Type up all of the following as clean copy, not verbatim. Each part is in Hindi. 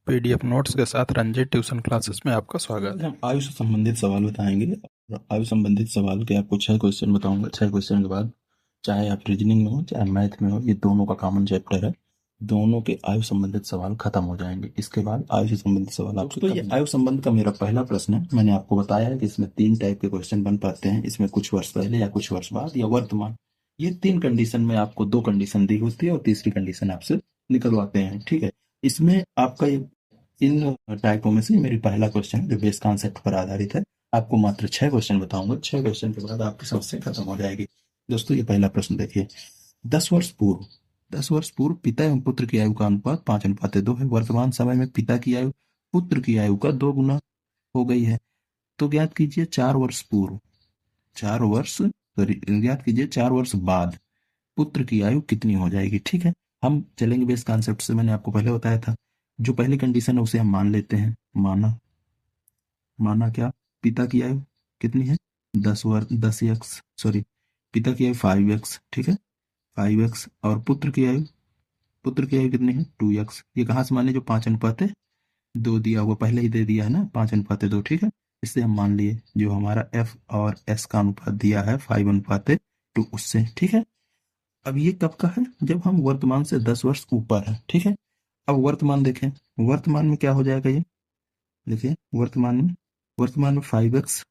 पीडीएफ नोट्स के साथ रंजित ट्यूशन क्लासेस में आपका स्वागत आज है। हम आयु से संबंधित सवाल बताएंगे और आयु संबंधित सवाल के आपको 6 क्वेश्चन बताऊंगा। 6 क्वेश्चन के बाद चाहे आप रीजनिंग में हो चाहे मैथ में हो, ये दोनों का कॉमन चैप्टर है, दोनों के आयु संबंधित सवाल खत्म हो जाएंगे। इसके बाद आयु से संबंधित सवाल आपसे तो ये आयु संबंध का मेरा पहला प्रश्न है। मैंने आपको बताया है कि इसमें 3 टाइप के क्वेश्चन बन पाते हैं, इसमें कुछ वर्ष पहले या कुछ वर्ष बाद या वर्तमान। ये 3 कंडीशन में आपको 2 कंडीशन दी होती है और तीसरी कंडीशन आपसे निकलवाते हैं। ठीक है, इसमें आपका ये इन टाइपों में से मेरी पहला क्वेश्चन है जो बेस कॉन्सेप्ट पर आधारित है। आपको मात्र 6 क्वेश्चन बताऊंगा। 6 क्वेश्चन के बाद आपकी समस्या खत्म हो जाएगी। दोस्तों, ये पहला प्रश्न देखिए। 10 वर्ष पूर्व पिता एवं पुत्र की आयु का अनुपात 5:2 है। वर्तमान समय में पिता की आयु पुत्र की आयु का 2 गुना हो गई है। तो ज्ञात कीजिए 4 वर्ष पूर्व 4 वर्ष बाद पुत्र की आयु कितनी हो जाएगी। ठीक है, हम चलेंगे बेस कॉन्सेप्ट से। मैंने आपको पहले बताया था, जो पहली कंडीशन है उसे हम मान लेते हैं। माना क्या, पिता की आयु कितनी है 10x, सॉरी, पिता की आयु 5x। ठीक है, 5x और पुत्र की आयु कितनी है 2x। ये कहाँ से माने, जो 5:2 दिया हुआ पहले ही दे दिया है ना, 5:2। ठीक है, इससे हम मान लिए जो हमारा f और s का अनुपात दिया है 5:2 उससे। ठीक है, अब ये कब का है, जब हम वर्तमान से 10 वर्ष ऊपर है। ठीक है, अब वर्तमान देखें, वर्तमान में क्या हो जाएगा, ये देखिए वर्तमान में 5x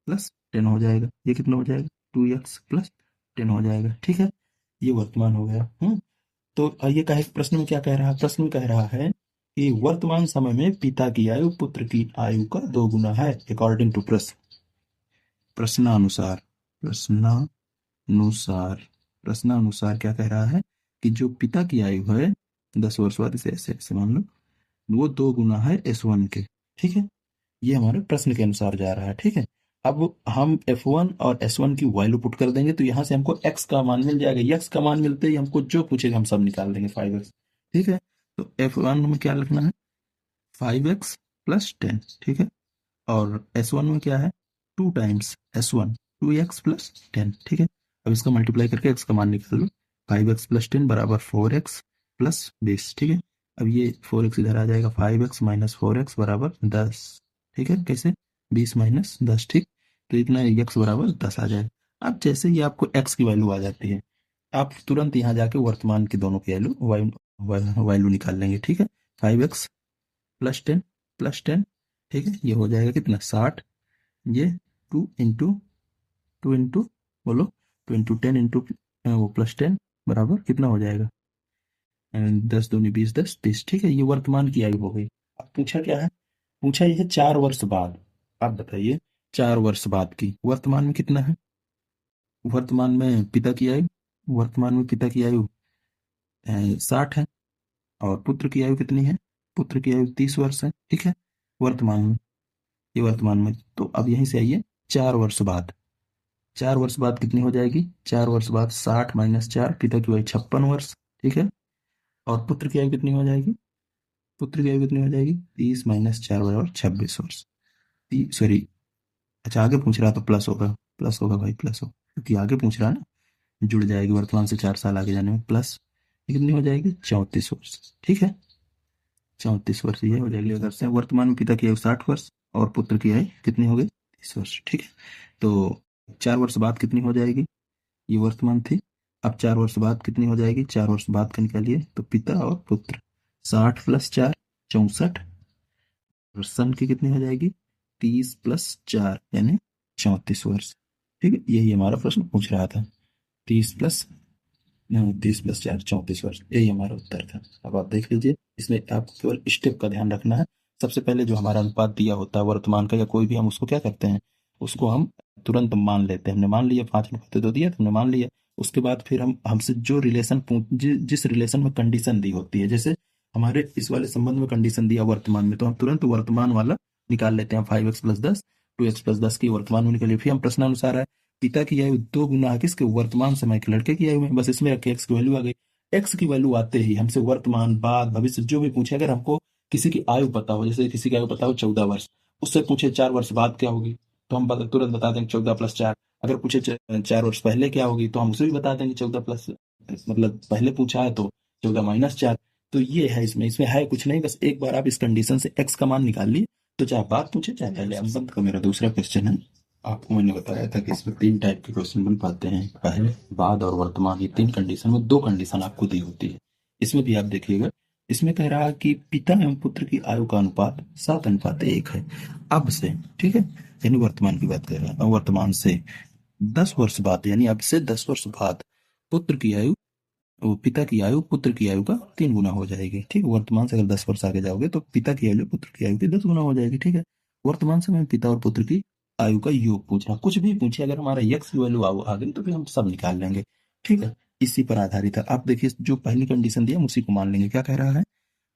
प्लस 10 हो जाएगा। ये कितना हो जाएगा 2x प्लस 10 हो जाएगा। ठीक है, ये वर्तमान हो गया। तो ये कहे प्रश्न में क्या कह रहा है, प्रश्न में कह रहा है कि वर्तमान समय में पिता की आयु पुत्र की आयु का 2 गुना है अकॉर्डिंग टू प्रश्नानुसार। प्रश्नानुसार क्या कह रहा है कि जो पिता की आयु है 10 वर्ष बाद, इसे ऐसे ऐसे मान लो, वो 2 गुना है S1 के। ठीक है, ये हमारे प्रश्न के अनुसार जा रहा है। ठीक है, अब हम F1 और S1 की वैल्यू पुट कर देंगे तो यहाँ से हमको x का मान मिल जाएगा। x का मान मिलते ही हमको जो पूछेगा हम सब निकाल देंगे 5x। ठीक है, तो F1 में क्या लिखना है 5x प्लस 10। ठीक है, और S1 में क्या है 2 टाइम्स S1, 2x प्लस 10। ठीक है, अब इसका मल्टीप्लाई करके x का मान निकाल लो। 5x प्लस 10 बराबर 4x प्लस 20। ठीक है, अब ये 4x इधर आ जाएगा, 5x माइनस 4x बराबर 10। ठीक है, कैसे 20 माइनस 10। ठीक, तो इतना x बराबर 10 आ जाएगा। अब जैसे ही आपको x की वैल्यू आ जाती है, आप तुरंत यहाँ जाके वर्तमान की दोनों की वैल्यू निकाल लेंगे। ठीक है, 5x प्लस 10 ठीक है, ये हो जाएगा कितना 60। ये 2 इंटू बोलो 2 इंटू 10 इंटू वो प्लस 10 बराबर कितना हो जाएगा 10 दूनी 20, 10 30। ठीक है, ये वर्तमान की आयु हो गई। अब पूछा क्या है, पूछा ये है 4 वर्ष बाद। आप बताइए 4 वर्ष बाद की वर्तमान में कितना है। वर्तमान में पिता की आयु 60 है और पुत्र की आयु कितनी है, पुत्र की आयु 30 वर्ष है। ठीक है, वर्तमान में, ये वर्तमान में। तो अब यहीं से आइए 4 वर्ष बाद। 4 वर्ष बाद कितनी हो जाएगी, 4 वर्ष बाद 60 माइनस 4, पिता की आयु 56 वर्ष। ठीक है, और पुत्र की आयु कितनी हो जाएगी, पुत्र की आयु कितनी हो जाएगी 30 माइनस 4 बराबर 26 वर्ष। सॉरी, अच्छा आगे पूछ रहा तो प्लस होगा भाई, प्लस होगा क्योंकि आगे पूछ रहा है ना, जुड़ जाएगी वर्तमान से 4 साल आगे जाने में प्लस। ये कितनी हो जाएगी 34 वर्ष। ठीक है, 34 वर्ष ये हो जाएगी। अगर से वर्तमान में पिता की आयु 60 वर्ष और पुत्र की आयु कितनी हो गई 30 वर्ष। ठीक है, तो 4 वर्ष बाद कितनी हो जाएगी, ये वर्तमान थी। अब 4 वर्ष बाद कितनी हो जाएगी, 4 वर्ष बाद का निकालिए तो पिता और पुत्र 60 प्लस 4 64, और सन की कितनी हो जाएगी 30 प्लस 4 यानी 34 वर्ष। ठीक है, यही हमारा प्रश्न पूछ रहा था। 30 प्लस 4 34 वर्ष, यही हमारा उत्तर था। अब आप देख लीजिए, इसमें आपको केवल स्टेप का ध्यान रखना है। सबसे पहले जो हमारा अनुपात दिया होता है वर्तमान का या कोई भी, हम उसको क्या करते हैं, उसको हम तुरंत मान लेते हैं। हमने मान लिया 5:2 दिया तो हमने मान लिया। उसके बाद फिर हम हमसे जो रिलेशन जिस रिलेशन में कंडीशन दी होती है, जैसे हमारे इस वाले संबंध में कंडीशन दिया वर्तमान में, तो हम तुरंत वर्तमान वाला निकाल लेते हैं। 5x प्लस 10 2x प्लस 10 की वर्तमान में निकालिए। फिर हम प्रश्नानुसार है, पिता की आयु 2 गुना है किसके, वर्तमान समय के लड़के की आयु में, बस इसमें रखे x की वैल्यू आ गई। x की वैल्यू आते ही हमसे वर्तमान बाद भविष्य जो भी पूछे, अगर हमको किसी की आयु पता हो, जैसे किसी की आयु पता हो 14 वर्ष, उससे पूछे 4 वर्ष बाद क्या होगी तो हम तुरंत बता देंगे 14 + 4। अगर पूछे 4 वर्ष पहले क्या होगी तो हम उसे भी बता देंगे 14 प्लस, मतलब पहले पूछा है तो 14 माइनस 4। तो ये है, इसमें है कुछ नहीं, बस एक बार आप इस कंडीशन से x का मान निकाल लिए तो चाहे बात पूछे चाहे पहले। अब बंद का मेरा दूसरा क्वेश्चन है। आपको मैंने बताया था कि इसमें 3 टाइप के क्वेश्चन बन पाते हैं, पहले, बाद और वर्तमान। ये 3 कंडीशन में 2 कंडीशन आपको दी होती है। इसमें भी आप देखिएगा, इसमें कह रहा है कि पिता एवं पुत्र की आयु का अनुपात 7:1 है अब से, ठीक है, यानी वर्तमान की बात कर रहा है। और वर्तमान से 10 वर्ष बाद, यानी अब से 10 वर्ष बाद पुत्र की आयु, वो पिता की आयु पुत्र की आयु का 3 गुना हो जाएगी, ठीक है। वर्तमान से अगर 10 वर्ष आगे जाओगे तो पिता की आयु पुत्र की आयु की 10 गुना हो जाएगी, ठीक है। वर्तमान समय में पिता और पुत्र की आयु का योग पूछ रहा, कुछ भी पूछे, अगर हमारा यक्स की वैल्यू आ गई तो फिर हम सब निकाल लेंगे, ठीक है। इसी पर आधारित है। आप देखिए, जो पहली कंडीशन दिया उसी को मान लेंगे। क्या कह रहा है,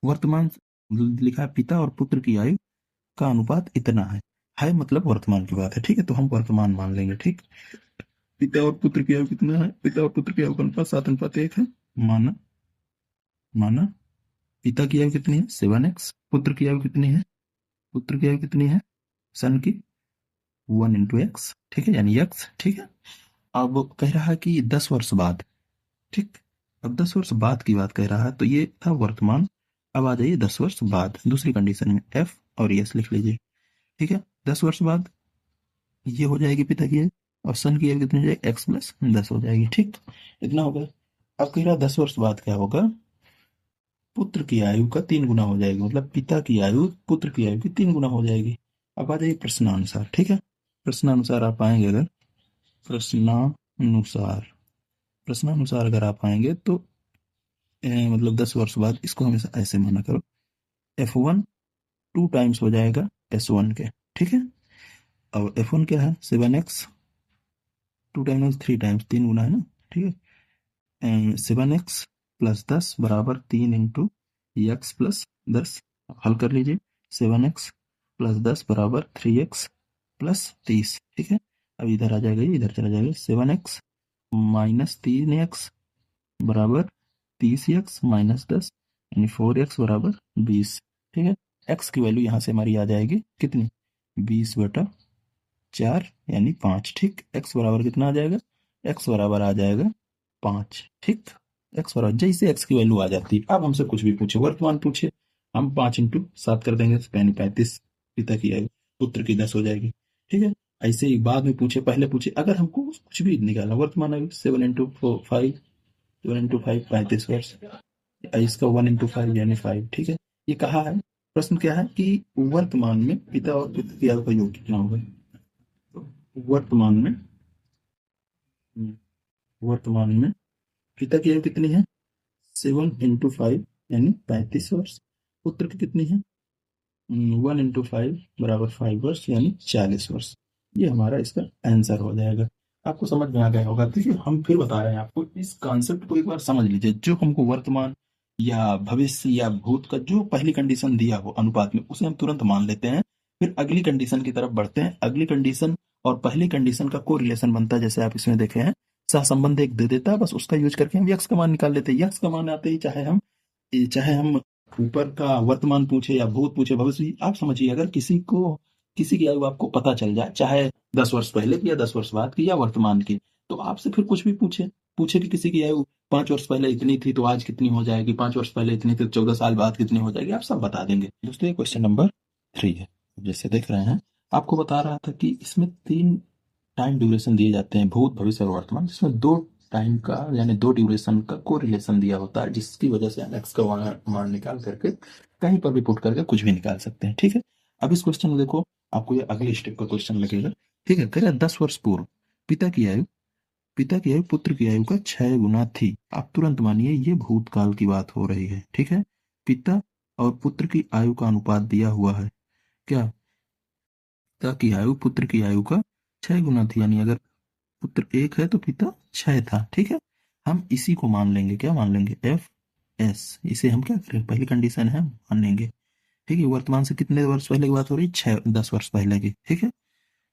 वर्तमान लिखा है पिता और पुत्र की आयु का अनुपात इतना है मतलब वर्तमान की बात है, ठीक है। तो हम वर्तमान मान लेंगे, ठीक। पिता और पुत्र की आयु कितना है, पिता और पुत्र की आयु का अनुपात 7:1 है, माना। माना पिता की आयु कितनी है 7x, पुत्र की आयु कितनी है, पुत्र की आयु कितनी है सन की 1 × x, ठीक है, यानी x, ठीक है। अब कह रहा है कि 10 वर्ष बाद, ठीक। अब 10 वर्ष बाद की बात कह रहा है, तो ये था वर्तमान। अब आ जाइए 10 वर्ष बाद दूसरी कंडीशन में, f और s लिख लीजिए, ठीक है। 10 वर्ष बाद ये हो जाएगी पिता की आयु, और सन की आयु कितनी हो जाएगी, x+10 हो जाएगी, ठीक। इतना हो गया। अब कह रहा 10 वर्ष बाद क्या होगा, पुत्र की आयु का 3 गुना हो जाएगी, मतलब पिता की आयु पुत्र की आयु की 3 गुना हो जाएगी। अब आ जाइए प्रश्नानुसार, ठीक है। प्रश्नानुसार आप आएंगे, अगर प्रश्नानुसार प्रश्नानुसार अगर आप आएंगे तो मतलब 10 वर्ष बाद इसको हमेशा ऐसे माना करो, f1 2 टाइम्स हो जाएगा s1 के, ठीक है। और f1 क्या है 7x, 2 टाइम्स 3 टाइम्स, 3 गुना है ना, ठीक है। 7x + 10 बराबर 3 × x+10, हल कर लीजिए। 7x + 10 बराबर 3x + 30, ठीक है। अब इधर आ जाएगा, ये इधर चला जाएगा। 7x - 3x बराबर 30x - 10, यानी 4x बराबर 20, ठीक है। x की वैल्यू यहाँ से हमारी आ जाएगी कितनी, 20/4 यानी 5, ठीक। x बराबर कितना आ जाएगा, x बराबर आ जाएगा 5, ठीक। x बराबर, जैसे x की वैल्यू आ जाती है, अब हमसे कुछ भी पूछे, वर्तमान पूछे, हम 5 × 7 कर देंगे, यानी 35, पिता की आयु, पुत्र की 10 हो जाएगी, ठीक है। ऐसे ही बाद में पूछे, पहले पूछे, अगर हमको कुछ भी निकालना, वर्तमान आयु 7 × 5, 7 × 5 35 वर्ष, इसका 1 × 5 यानी 5, ठीक है। ये कहा है, प्रश्न क्या है कि वर्तमान में पिता और पुत्र की आयु का योग कितना होगा। तो वर्तमान में पिता की आयु कितनी है 7 × 5 यानी 35 वर्ष, पुत्र की कितनी है 1 × 5 बराबर 5 वर्ष यानी 40 वर्ष। ये हमारा इसका आंसर हो जाएगा। आपको समझ में आ गया होगा। देखिए, हम फिर बता रहे हैं आपको, इस कॉन्सेप्ट को एक बार समझ लीजिए। जो हमको वर्तमान या भविष्य या भूत का जो पहली कंडीशन दिया हो अनुपात में, उसे हम तुरंत मान लेते हैं, फिर अगली कंडीशन की तरफ बढ़ते हैं। अगली कंडीशन और पहली कंडीशन का कोई रिलेशन बनता है, जैसे आप इसमें देखे हैं, सहसंबंध एक दे देता है, बस उसका यूज करके हम यक्स का मान निकाल लेते हैं। यक्स का मान आते ही चाहे हम ऊपर का वर्तमान पूछे या भूत पूछे, भविष्य, आप समझिए, अगर किसी की आयु आपको पता चल जाए, चाहे 10 वर्ष पहले की या 10 वर्ष बाद की या वर्तमान की, तो आपसे फिर कुछ भी पूछे कि किसी की आयु 5 वर्ष पहले इतनी थी तो आज कितनी हो जाएगी, 5 वर्ष पहले इतनी थी तो 14 साल बाद कितनी हो जाएगी, आप सब बता देंगे। दोस्तों, ये क्वेश्चन नंबर 3 है। जैसे देख रहे हैं, आपको बता रहा था कि इसमें 3 टाइम ड्यूरेशन दिए जाते हैं, भूत, भविष्य और वर्तमान, जिसमें 2 टाइम का यानी 2 ड्यूरेशन का को रिलेशन दिया होता है, जिसकी वजह से हम एक्स का मान निकाल करके कहीं पर भी पुट करके कुछ भी निकाल सकते हैं, ठीक है। अब इस क्वेश्चन में देखो, आपको ये अगले स्टेप का क्वेश्चन लगेगा, ठीक है। कह रहा 10 वर्ष पूर्व पिता की आयु पुत्र की आयु का 6 गुना थी। आप तुरंत मानिए ये भूतकाल की बात हो रही है, ठीक है। पिता और पुत्र की आयु का अनुपात दिया हुआ है, क्या, पिता की आयु पुत्र की आयु का 6 गुना थी, यानी अगर पुत्र 1 है तो पिता 6 था, ठीक है। हम इसी को मान लेंगे, क्या मान लेंगे, FS। इसे हम क्या करें, पहली कंडीशन है, मान लेंगे, ठीक है। वर्तमान से कितने वर्ष पहले की बात हो रही है, 10 वर्ष पहले की, ठीक है।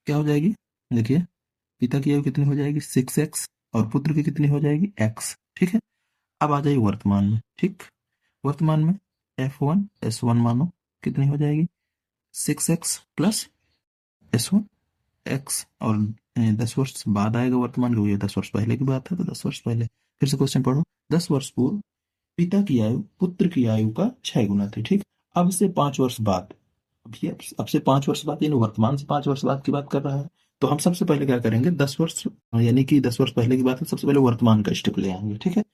क्या हो जाएगी, देखिए, पिता की आयु कितनी हो जाएगी 6x, और पुत्र की कितनी हो जाएगी x, ठीक है। अब आ जाइए वर्तमान में, ठीक। वर्तमान में F1 S1 मानो, कितनी हो जाएगी 6x + S1 x, और 10 वर्ष बाद आएगा वर्तमान, क्योंकि 10 वर्ष पहले की बात है, तो 10 वर्ष पहले। फिर से क्वेश्चन पढ़ो, 10 वर्ष पूर्व पिता की आयु पुत्र की आयु का 6 गुना थी। ठीक, अब से 5 वर्ष बाद, अब से 5 वर्ष बाद, यानी वर्तमान से 5 वर्ष बाद की बात कर रहा है। तो हम सबसे पहले क्या करेंगे, 10 वर्ष, यानी कि 10 वर्ष पहले की बात है, सबसे पहले वर्तमान का स्टेप ले आएंगे। ठीक है,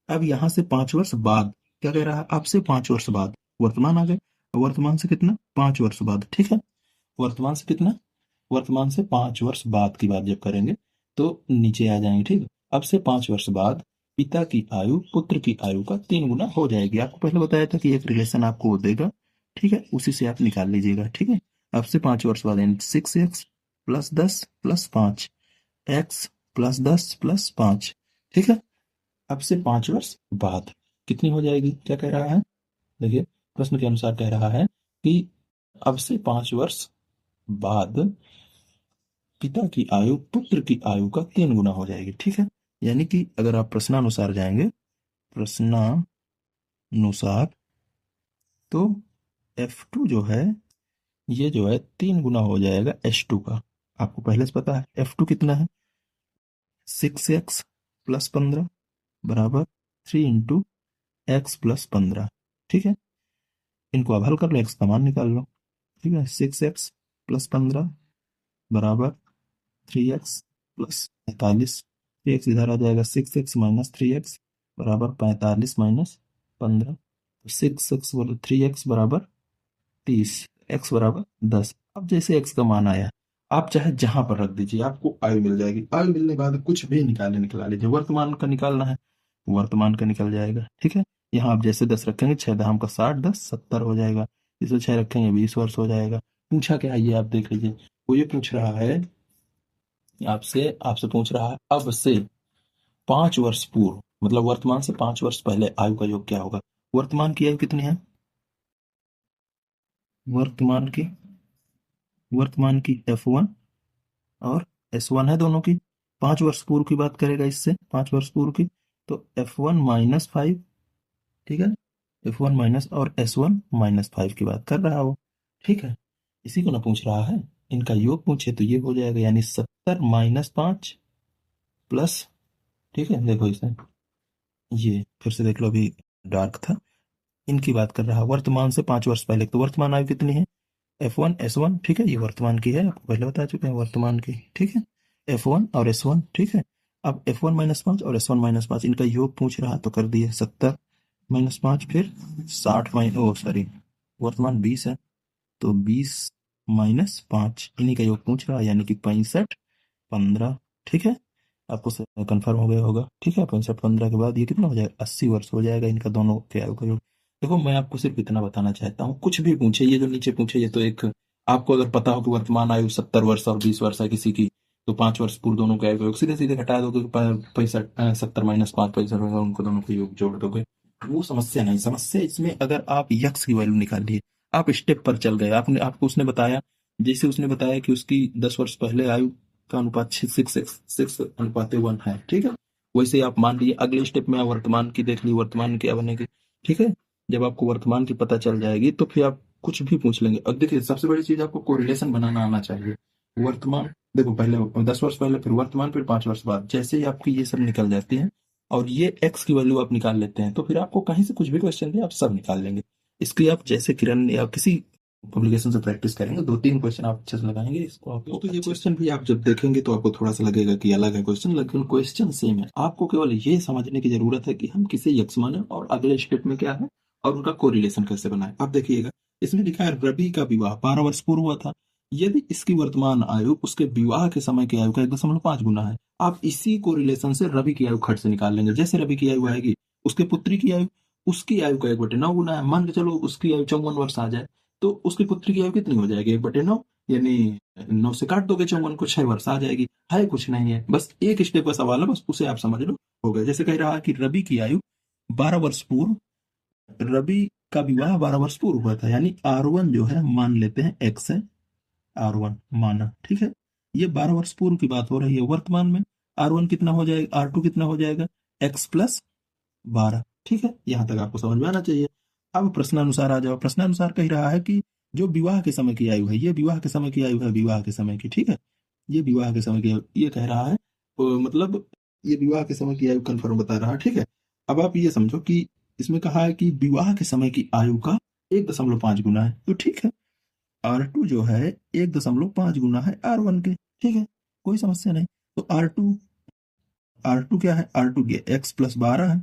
अब यहाँ से 5 वर्ष बाद क्या कह रहा है, अब से 5 वर्ष बाद, वर्तमान आ गए, वर्तमान से कितना, 5 वर्ष बाद। ठीक है, वर्तमान से कितना, वर्तमान से 5 वर्ष बाद की बात जब करेंगे तो नीचे आ जाएंगे। ठीक है, अब से 5 वर्ष बाद पिता की आयु पुत्र की आयु का 3 गुना हो जाएगी। आपको पहले बताया था कि एक रिलेशन आपको वो देगा, ठीक है, उसी से आप निकाल लीजिएगा। ठीक है, अब से 5 वर्ष बाद, यानी 6x plus 10 plus 5, x plus 10 plus 5। ठीक है, अब से 5 वर्ष बाद कितनी हो जाएगी, क्या कह रहा है, देखिए प्रश्न के अनुसार कह रहा है कि अब से 5 वर्ष बाद पिता की आयु पुत्र की आयु का 3 गुना हो जाएगी। ठीक है, यानी कि अगर आप प्रश्नानुसार जाएंगे, प्रश्नानुसार, तो F2 जो है, ये जो है 3 गुना हो जाएगा H2 का। आपको पहले से पता है F2 कितना है, 6x प्लस 15 बराबर 3 इंटू एक्स प्लस 15। ठीक है, इनको अब हल कर लो, एक्स का मान निकाल लो। ठीक है, 6x प्लस 15 बराबर 3x प्लस 45, 3x इधर आ जाएगा, 6x माइनस 3x बराबर 45 माइनस 15, 6x बोलो 3x बराबर 30, x बराबर 10। अब जैसे x का मान आया, आप चाहे जहां पर रख दीजिए, आपको आयु मिल जाएगी। आयु मिलने के बाद कुछ भी निकाला लीजिए, वर्तमान का निकालना है, वर्तमान का निकल जाएगा। ठीक है, यहाँ आप जैसे 10 रखेंगे, 6 दाम का 60, 10 70 हो जाएगा, इसमें 6 रखेंगे 20 वर्ष हो जाएगा। पूछा क्या है ये आप देख लीजिए, वो ये पूछ रहा है आपसे, आपसे पूछ रहा है अब से 5 वर्ष पूर्व, मतलब वर्तमान से 5 वर्ष पहले आयु का योग क्या होगा। वर्तमान की आयु कितनी है, वर्तमान की, वर्तमान की F1 और S1 है दोनों की। 5 वर्ष पूर्व की बात करेगा, इससे 5 वर्ष पूर्व की, तो F1 माइनस 5। ठीक है, F1 माइनस और S1 माइनस 5 की बात कर रहा है वो। ठीक है, इसी को ना पूछ रहा है, इनका योग पूछे तो ये हो जाएगा, यानी 70 माइनस 5 प्लस, ठीक है, देखो इसे, ये फिर से देख लो, अभी डार्क था, इनकी बात कर रहा है वर्तमान से 5 वर्ष पहले। तो वर्तमान आयु कितनी है, F1 S1। ठीक है, ये वर्तमान की है, आपको पहले बता चुके हैं वर्तमान की। ठीक है, F1 और S1। ठीक है, अब F1 माइनस 5 और S1 माइनस 5, इनका योग पूछ रहा तो कर दिए, 70 माइनस 5 फिर 60 माइनस, ओ सॉरी, वर्तमान 20 है, तो 20 माइनस 5, इन्हीं का योग पूछ रहा है, यानी कि 65 15। ठीक है, आपको कंफर्म हो गया होगा। ठीक है, 65 15 के बाद ये कितना हो जाएगा, 80 वर्ष हो जाएगा इनका दोनों के आयु का योग। देखो मैं आपको सिर्फ इतना बताना चाहता हूँ, कुछ भी पूछे, ये जो नीचे पूछे ये तो एक, आपको अगर पता हो कि वर्तमान आयु 70 वर्ष और 20 वर्ष है किसी की, तो 5 वर्ष पूर्व दोनों का आयु का योग सीधे सीधे घटा दोगे, 65 70 माइनस 5 65 होगा, उनको दोनों का योग जोड़ दोगे, वो समस्या नहीं। समस्या इसमें अगर आप यक्स की वैल्यू निकालिए, आप स्टेप पर चल गए, आपने, आपको उसने बताया, जैसे उसने बताया कि उसकी 10 वर्ष पहले आयु का अनुपात 6:1 है। ठीक है, वैसे आप मान लीजिए अगले स्टेप में आप वर्तमान की देख ली, वर्तमान क्या बनेगी। ठीक है, जब आपको वर्तमान की पता चल जाएगी तो फिर आप कुछ भी पूछ लेंगे। अब देखिए सबसे बड़ी चीज, आपको कोरिलेशन बनाना आना चाहिए। वर्तमान देखो, पहले 10 वर्ष पहले, फिर वर्तमान, फिर 5 वर्ष बाद, जैसे ही आपकी ये सब निकल जाती है और ये एक्स की वैल्यू आप निकाल लेते हैं, तो फिर आपको कहीं से कुछ भी क्वेश्चन दे आप सब निकाल लेंगे। इसकी आप जैसे किरण या किसी पब्लिकेशन से प्रैक्टिस करेंगे, 2-3 क्वेश्चन आप अच्छे से लगाएंगे इसको, आपको तो ये क्वेश्चन भी आप जब देखेंगे तो आपको थोड़ा सा लगेगा कि अलग है क्वेश्चन, लेकिन क्वेश्चन सेम है। आपको केवल ये समझने की जरूरत है कि हम किसे यक्स माने और अगले स्टेप में क्या है और उनका कोरिलेशन कैसे बनाए। आप देखिएगा, इसमें लिखा है रवि का विवाह 12 वर्ष पूर्व हुआ था, यदि इसकी वर्तमान आयु उसके विवाह के समय की आयु का 1.5 गुना है। आप इसी को रिलेशन से रवि की आयु खट से निकाल लेंगे। जैसे रवि की आयु आएगी, उसके पुत्री की आयु उसकी आयु का 1/9 गुना है। मान के चलो उसकी आयु 54 वर्ष आ जाए, तो उसकी पुत्री की आयु कितनी हो जाएगी, 1/9, यानी 9 से काट दोगे 54 को, 6 वर्ष आ जाएगी। है कुछ नहीं है, बस एक स्टेप का सवाल है, बस उसे आप समझ लो, हो गया। जैसे कह रहा है कि रवि की आयु 12 वर्ष पूर्व, रवि का विवाह 12 वर्ष पूर्व हुआ था, यानी R1 जो है मान लेते हैं x है, R1 माना। ठीक है, ये 12 वर्ष पूर्व की बात हो रही है। वर्तमान में R1 कितना हो जाएगा, R2 कितना हो जाएगा, x प्लस 12। ठीक है, यहां तक आपको समझ में आना चाहिए। अब प्रश्नानुसार आ जाओ। प्रश्नानुसार कह रहा है कि जो विवाह के समय की आयु है, ये विवाह के समय की आयु है, विवाह के समय की। ठीक है, ये विवाह के समय की आयु, ये कह रहा है मतलब ये विवाह के समय की आयु कंफर्म बता रहा है। ठीक है, अब आप ये समझो कि इसमें कहा है कि विवाह के समय की आयु का 1.5 गुना है, तो ठीक है। R2 जो है 1.5 गुना है R1 के, ठीक है, कोई समस्या नहीं। तो R2 क्या है, R2 के x+12 है,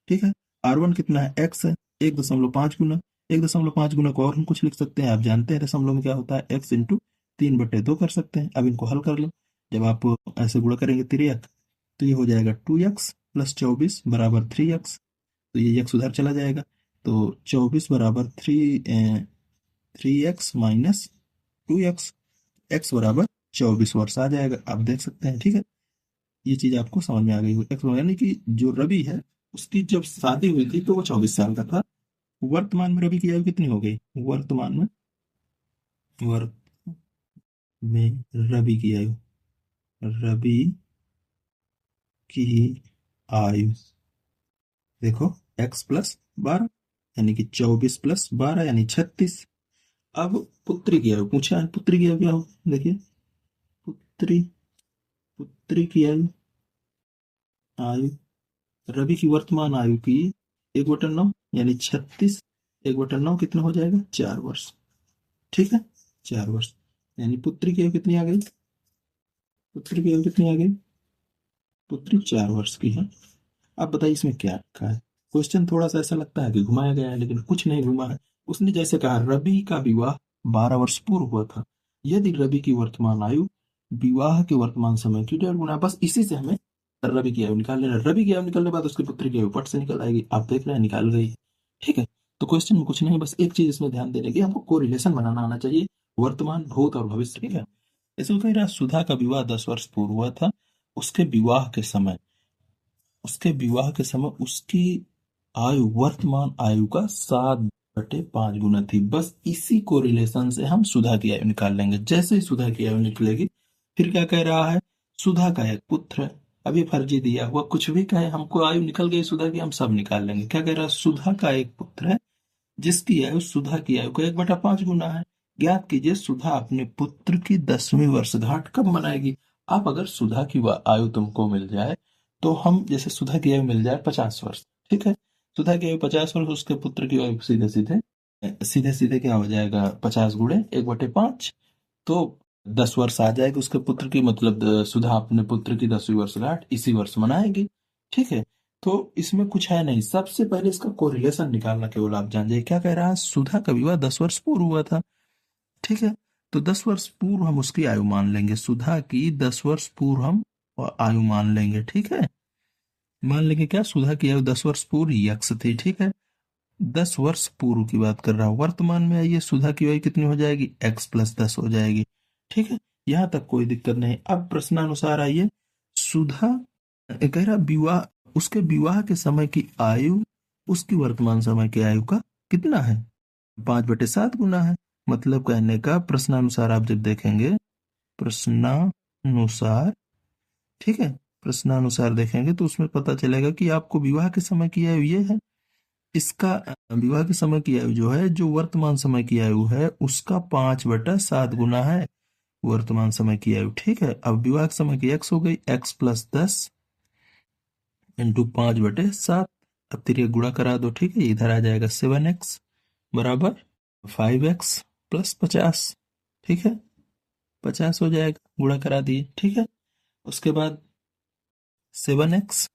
ठीक है। R1 कितना है, x है, 1.5 गुना। 1.5 गुना को और हम कुछ लिख सकते हैं, आप जानते हैं दशमलव में क्या होता है, x इंटू 3/2 कर सकते हैं। अब इनको हल कर लो, जब आप ऐसे गुणा करेंगे तिर्यक, तो ये हो जाएगा 2x + 24 = 3x। तो ये x उधर चला जाएगा, तो 24 = 3x माइनस 2x, x बराबर 24 वर्ष आ जाएगा, आप देख सकते हैं, ठीक है। ये चीज आपको समझ में आ गई होगी। एक्स यानी कि जो रवि है उसकी जब शादी हुई थी तो वो 24 साल का था। वर्तमान में रवि की आयु कितनी हो गई, वर्तमान में रवि की आयु, रवि की आयु देखो x+12 यानी कि 24 + 12 यानी 36। अब पुत्री की आयु पूछा है, पुत्री की आयु क्या हो, देखिए पुत्री पुत्री की आयु, आयु रवि की वर्तमान आयु की 1/9 यानी 36, 1/9 कितना हो जाएगा, 4 वर्ष, ठीक है, 4 वर्ष। यानी पुत्री की आयु कितनी आ गई, पुत्री की आयु कितनी आ गई, पुत्री 4 वर्ष की है। अब बताइए इसमें क्या रखा है, क्वेश्चन थोड़ा सा ऐसा लगता है कि घुमाया गया है, लेकिन कुछ नहीं घुमा है। उसने जैसे कहा रवि का विवाह 12 वर्ष पूर्व हुआ था, यदि रवि की वर्तमान आयु विवाह के वर्तमान समय की 1.5 गुना, बस इसी से हमें रवि की आयु निकाल लेना। रवि की आयु निकलने के बाद उसकी पुत्री की आयु पट से निकल आएगी, आप देख रहे हैं निकाल गई, ठीक है। तो क्वेश्चन में कुछ नहीं, बस एक चीज इसमें ध्यान देने की, हमको कोरिलेशन बनाना आना चाहिए, वर्तमान, भूत और भविष्य, ठीक है। इसमें कह रहा सुधा का विवाह 10 वर्ष पूर्व हुआ था, उसके विवाह के समय उसकी आयु वर्तमान आयु का 7/5 गुना थी। बस इसी को रिलेशन से हम सुधा की आयु निकाल लेंगे। जैसे ही सुधा की आयु निकलेगी, फिर क्या कह रहा है, सुधा का एक पुत्र है, अभी फर्जी दिया हुआ कुछ भी कहे, हमको आयु निकल गई सुधा की, हम सब निकाल लेंगे। क्या कह रहा है, सुधा का एक पुत्र है जिसकी आयु सुधा की आयु का 1/5 गुना है। ज्ञात कीजिए सुधा अपने पुत्र की 10वीं वर्षगांठ कब मनाएगी। आप अगर सुधा की आयु तुमको मिल जाए, तो हम जैसे सुधा की आयु मिल जाए 50 वर्ष, ठीक है, सुधा की आयु 50 वर्ष, उसके पुत्र की आयु सीधे सीधे क्या हो जाएगा, 50 गुणे 1/5, तो 10 वर्ष आ जाएगी उसके पुत्र की, मतलब सुधा अपने पुत्र की 10वीं वर्षगांठ इसी वर्ष मनाएगी, ठीक है। तो इसमें कुछ है नहीं, सबसे पहले इसका कोरिलेशन निकालना केवल आप जान जाइए। क्या कह रहा है, सुधा का विवाह 10 वर्ष पूर्व हुआ था, ठीक है, तो 10 वर्ष पूर्व हम उसकी आयु मान लेंगे, सुधा की 10 वर्ष पूर्व हम आयु मान लेंगे, ठीक है। मान लेंगे क्या, सुधा की आयु 10 वर्ष पूर्व यक्ष थी, ठीक है। 10 वर्ष पूर्व की बात कर रहा हूं, वर्तमान में आइए सुधा की आयु कितनी हो जाएगी, x+10 हो जाएगी, ठीक है। यहां तक कोई दिक्कत नहीं। अब प्रश्नानुसार आइए, सुधा कह रहा विवाह, उसके विवाह के समय की आयु उसकी वर्तमान समय की आयु का कितना है, 5/7 गुना है। मतलब कहने का प्रश्नानुसार आप जब देखेंगे, प्रश्नानुसार, ठीक है, प्रश्नानुसार देखेंगे तो उसमें पता चलेगा कि आपको विवाह के समय की आयु ये है, इसका विवाह के समय की आयु जो है, जो वर्तमान समय की आयु है उसका 5/7 गुना है वर्तमान समय की आयु, ठीक है। अब विवाह के समय की x हो गई, x+10 इंटू 5/7, अब तिरिया गुणा करा दो, ठीक है, इधर आ जाएगा 7x बराबर 5x + 50, ठीक है, 50 हो जाएगा, गुणा करा दिए, ठीक है। उसके बाद 7x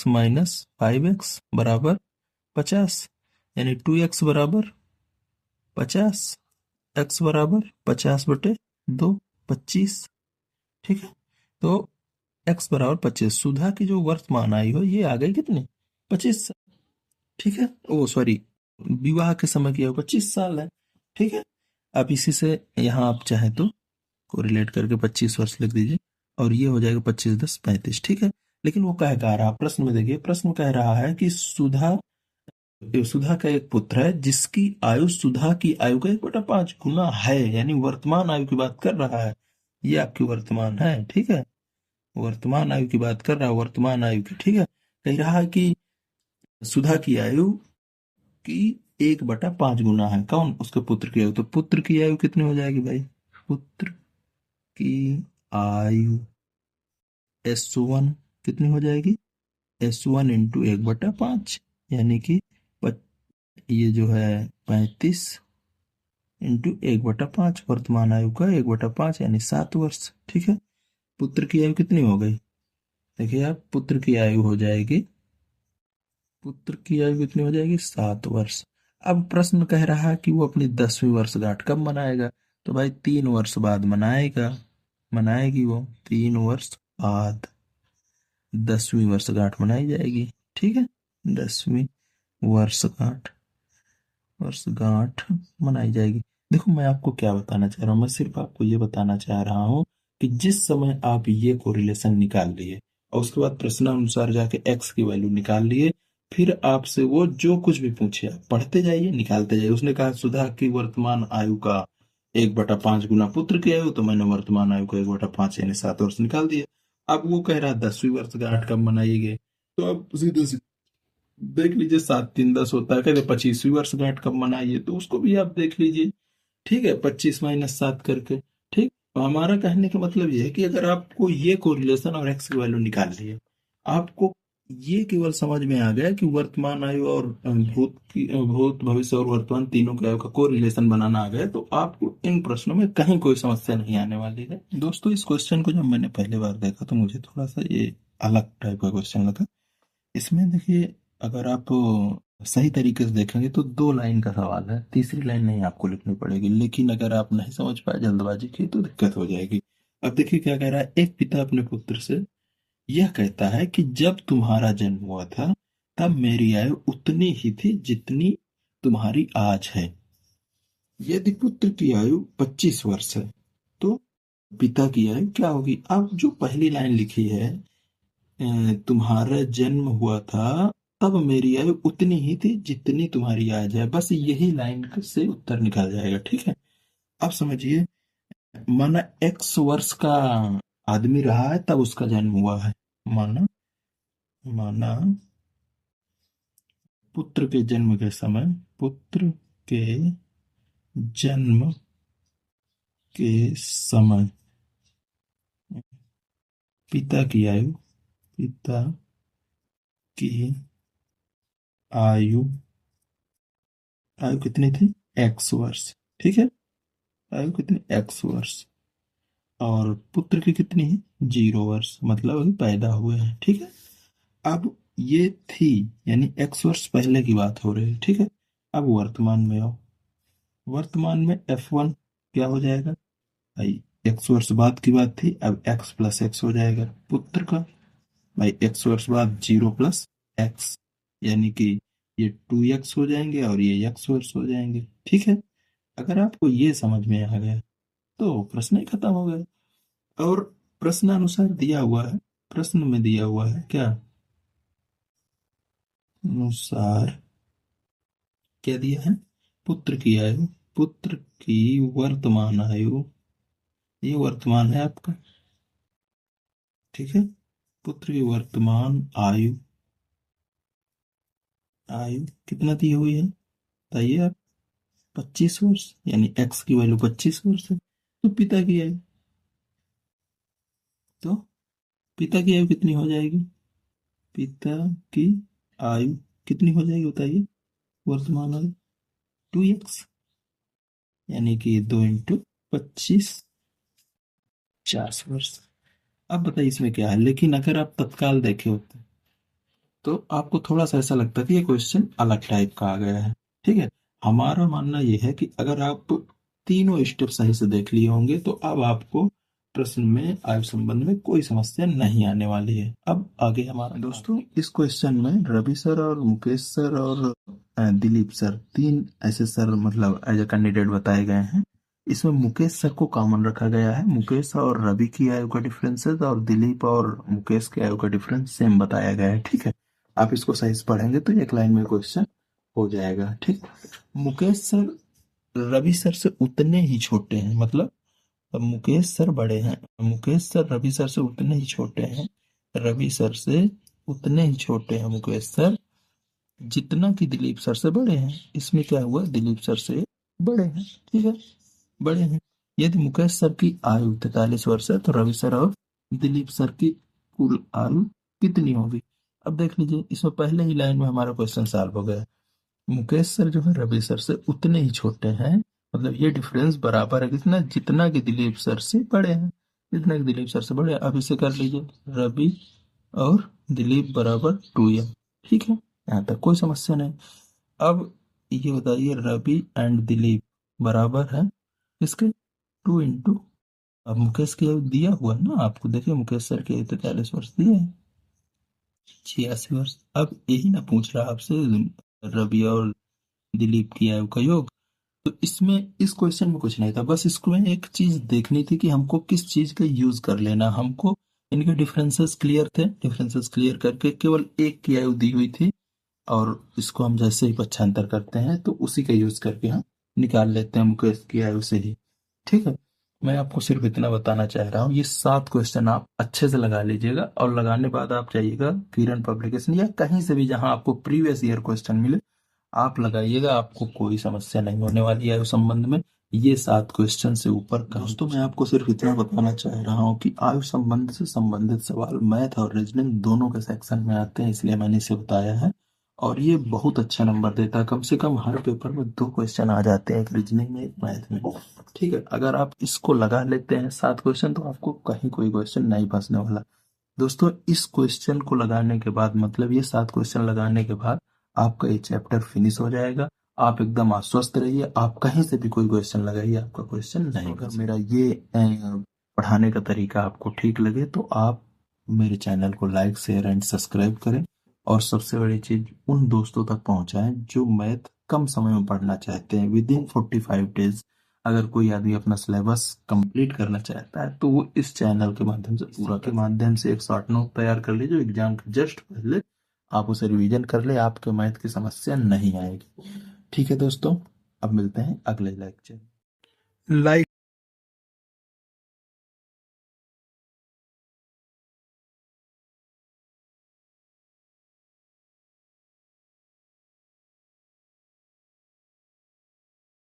माइनस 5x बराबर 50, यानी 2x बराबर 50, x बराबर 50/2, 25, ठीक है। तो x बराबर 25, सुधा की जो वर्तमान आयु है ये आ गई कितनी, 25, ठीक है। ओ सॉरी, विवाह के समय की आयु 25 साल है, ठीक है। अब इसी से यहाँ आप चाहे तो कोरिलेट करके 25 वर्ष लिख दीजिए, और ये हो जाएगा 25 × 10 = 35, ठीक है। लेकिन वो कह रहा, प्रश्न में देखिए, प्रश्न कह रहा है कि सुधा का एक पुत्र है जिसकी आयु सुधा की आयु का 1/5 गुना है, यानी वर्तमान आयु की बात कर रहा है, ये आपकी वर्तमान है, ठीक है, वर्तमान आयु की बात कर रहा है, वर्तमान आयु की, ठीक है। कह रहा है कि सुधा की आयु की 1/5 गुना है, कौन, उसके पुत्र की आयु, तो पुत्र की आयु कितनी हो जाएगी भाई, पुत्र की आयु S1 कितनी हो जाएगी, S1 × 1/5, यानी कि ये जो है 35 इंटू 1/5, वर्तमान आयु का 1/5 यानी 7 वर्ष। ठीक है, पुत्र की आयु कितनी हो गई? देखिए आप, पुत्र की आयु हो जाएगी, पुत्र की आयु कितनी हो जाएगी? 7 वर्ष। अब प्रश्न कह रहा है कि वो अपनी 10वीं वर्षगांठ कब मनाएगा? तो भाई 3 वर्ष बाद मनाएगा, मनाएगी वो 3 वर्ष बाद 10वीं वर्षगांठ मनाई जाएगी। ठीक है, 10वीं वर्षगांठ वर्षगांठ मनाई जाएगी। देखो मैं आपको क्या बताना चाह रहा हूँ, मैं सिर्फ आपको ये बताना चाह रहा हूँ कि जिस समय आप ये कोरिलेशन निकाल लिए और उसके बाद प्रश्नानुसार जाके एक्स की वैल्यू निकाल लिए, फिर आपसे वो जो कुछ भी पूछे आप पढ़ते जाइए, निकालते जाइए। उसने कहा सुधा की वर्तमान आयु का 1/5 गुना पुत्र की आयु, तो मैंने वर्तमान आयु का 1/5 यानी 7 वर्ष निकाल दिया। अब वो कह रहा 10वीं वर्षगांठ कब मनाइएगा, तो अब सीधे देख लीजिए, 7 3 10 होता है, कहते 25वीं वर्षगांठ कब मनाइए, तो उसको भी आप देख लीजिए। ठीक है, 25 - 7 करके। ठीक, तो हमारा कहने का मतलब ये है कि अगर आपको ये कोरिलेशन और एक्स की वैल्यू निकाल लिए, आपको ये केवल समझ में आ गया कि वर्तमान आयु और भूत भविष्य और वर्तमान तीनों की आयु का कोरिलेशन बनाना आ गया, तो आपको इन प्रश्नों में कहीं कोई समस्या नहीं आने वाली है। दोस्तों इस क्वेश्चन को जब मैंने पहली बार देखा तो मुझे थोड़ा सा ये अलग टाइप का क्वेश्चन लगा। इसमें देखिए, अगर आप सही तरीके से देखेंगे तो 2 लाइन का सवाल है, तीसरी लाइन नहीं आपको लिखनी पड़ेगी, लेकिन अगर आप नहीं समझ पाए, जल्दबाजी की, तो दिक्कत हो जाएगी। अब देखिए क्या कह रहा है, एक पिता अपने पुत्र से यह कहता है कि जब तुम्हारा जन्म हुआ था तब मेरी आयु उतनी ही थी जितनी तुम्हारी आज है। यदि पुत्र की आयु 25 वर्ष है तो पिता की आयु क्या होगी? अब जो पहली लाइन लिखी है, तुम्हारा जन्म हुआ था तब मेरी आयु उतनी ही थी जितनी तुम्हारी आज है, बस यही लाइन से उत्तर निकल जाएगा। ठीक है, अब समझिए, माना एक्स वर्ष का आदमी रहा है तब उसका जन्म हुआ है। माना माना पुत्र के जन्म के समय, पुत्र के जन्म के समय पिता की आयु, पिता की आयु आयु कितनी थी? एक्स वर्ष। ठीक है, आयु कितनी? एक्स वर्ष। और पुत्र की कितनी है? 0 वर्ष, मतलब अभी पैदा हुए हैं। ठीक है, अब ये थी, यानी एक्स वर्ष पहले की बात हो रही है। ठीक है, अब वर्तमान में आओ, वर्तमान में F1 क्या हो जाएगा भाई? एक्स वर्ष बाद की बात थी, अब एक्स प्लस एक्स हो जाएगा। पुत्र का भाई एक्स वर्ष बाद 0 + x, यानी कि ये 2x हो जाएंगे और ये x वर्ष हो जाएंगे। ठीक है, अगर आपको ये समझ में आ गया तो प्रश्न ही खत्म हो गया। और प्रश्नानुसार दिया हुआ है, प्रश्न में दिया हुआ है क्या? अनुसार क्या दिया है? पुत्र की आयु, पुत्र की वर्तमान आयु, ये वर्तमान है आपका। ठीक है, पुत्र की वर्तमान आयु, आयु कितना दी हुई है बताइए आप? 25 वर्ष, यानी एक्स की वैल्यू 25 वर्ष है। तो पिता की आयु, तो पिता की आयु कितनी हो जाएगी? पिता की आयु कितनी हो जाएगी बताइए? वर्तमान आयु 2x, यानी कि 2 × 25, 50 वर्ष। अब बताइए इसमें क्या है, लेकिन अगर आप तत्काल देखे होते तो आपको थोड़ा सा ऐसा लगता कि ये क्वेश्चन अलग टाइप का आ गया है। ठीक है, हमारा मानना यह है कि अगर आप तीनों स्टेप सही से देख लिए होंगे तो अब आपको प्रश्न में आयु संबंध में कोई समस्या नहीं आने वाली है। अब आगे हमारा दोस्तों, इस क्वेश्चन में रवि सर और मुकेश सर और दिलीप सर, 3 ऐसे सर मतलब एज ए कैंडिडेट बताए गए हैं। इसमें मुकेश सर को कॉमन रखा गया है, मुकेश और रवि की आयु का डिफरेंस है और दिलीप और मुकेश की आयु का डिफरेंस सेम बताया गया है। ठीक है, आप इसको सही से पढ़ेंगे तो एक लाइन में क्वेश्चन हो जाएगा। ठीक, मुकेश सर रवि सर से उतने ही छोटे हैं, मतलब अब मुकेश सर बड़े हैं, मुकेश सर रवि सर से उतने ही छोटे हैं, रवि सर से उतने ही छोटे हैं मुकेश सर, जितना कि दिलीप सर से बड़े हैं। इसमें क्या हुआ, दिलीप सर से बड़े हैं। ठीक है, बड़े हैं। यदि मुकेश सर की आयु 43 वर्ष है तो रवि सर और दिलीप सर की कुल आयु कितनी होगी? अब देख लीजिए, इसमें पहले ही लाइन में हमारा क्वेश्चन सॉल्व हो गया। मुकेश सर जो है रवि सर से उतने ही छोटे हैं, मतलब ये डिफरेंस बराबर है कितना, जितना कि दिलीप सर से बड़े हैं, जितना कि दिलीप सर से बड़े हैं। अब इसे कर लीजिए, रवि और दिलीप बराबर 2m। ठीक है, यहाँ तक कोई समस्या नहीं। अब ये बताइए, रवि एंड दिलीप बराबर है इसके 2 इंटू, अब मुकेश की आयु दिया हुआ है ना आपको, देखिए मुकेश सर की आयु तो 40 वर्ष दिए है, 86 वर्ष। अब यही ना पूछ रहा आपसे रवि और दिलीप की आयु का योग। तो इसमें इस क्वेश्चन में कुछ नहीं था, बस इसको में एक चीज देखनी थी कि हमको किस चीज का यूज कर लेना। हमको इनके डिफरेंसेस क्लियर थे, डिफरेंसेस क्लियर करके केवल एक की आयु दी हुई थी, और इसको हम जैसे ही पक्षांतर करते हैं तो उसी का यूज करके हम निकाल लेते हैं मुकेश की आयु से ही। ठीक है, मैं आपको सिर्फ इतना बताना चाह रहा हूँ, ये 7 क्वेश्चन आप अच्छे से लगा लीजिएगा, और लगाने बाद आप जाइएगा किरण पब्लिकेशन या कहीं से भी जहां आपको प्रीवियस ईयर क्वेश्चन मिले, आप लगाइएगा, आपको कोई समस्या नहीं होने वाली है उस संबंध में। ये 7 क्वेश्चन से ऊपर का। दोस्तों मैं आपको सिर्फ इतना बताना चाह रहा हूँ कि आयु संबंध से संबंधित सवाल मैथ और रीजनिंग दोनों के सेक्शन में आते हैं, इसलिए मैंने इसे बताया है। और ये बहुत अच्छा नंबर देता है, कम से कम हर पेपर में 2 क्वेश्चन आ जाते हैं, एक रीजनिंग में एक मैथ में। ठीक है, अगर आप इसको लगा लेते हैं 7 क्वेश्चन, तो आपको कहीं कोई क्वेश्चन नहीं फंसने वाला। दोस्तों इस क्वेश्चन को लगाने के बाद, मतलब ये 7 क्वेश्चन लगाने के बाद आपका ये चैप्टर फिनिश हो जाएगा। आप एकदम आश्वस्त रहिए, आप कहीं से भी कोई क्वेश्चन लगाइए, आपका क्वेश्चन नहीं। अगर मेरा ये पढ़ाने का तरीका आपको ठीक लगे तो आप मेरे चैनल को लाइक शेयर एंड सब्सक्राइब करें, और सबसे बड़ी चीज उन दोस्तों तक पहुंचाएं जो मैथ कम समय में पढ़ना चाहते हैं, विद इन 45 डेज। अगर कोई आदमी अपना सिलेबस कंप्लीट करना चाहता है तो वो इस चैनल के माध्यम से, पूरा के माध्यम से एक शॉर्ट नोट तैयार कर ले, जो एग्जाम के जस्ट पहले आप उसे रिवीजन कर ले, आपके मैथ की समस्या नहीं आएगी। ठीक है दोस्तों, अब मिलते हैं अगले लेक्चर। लाइक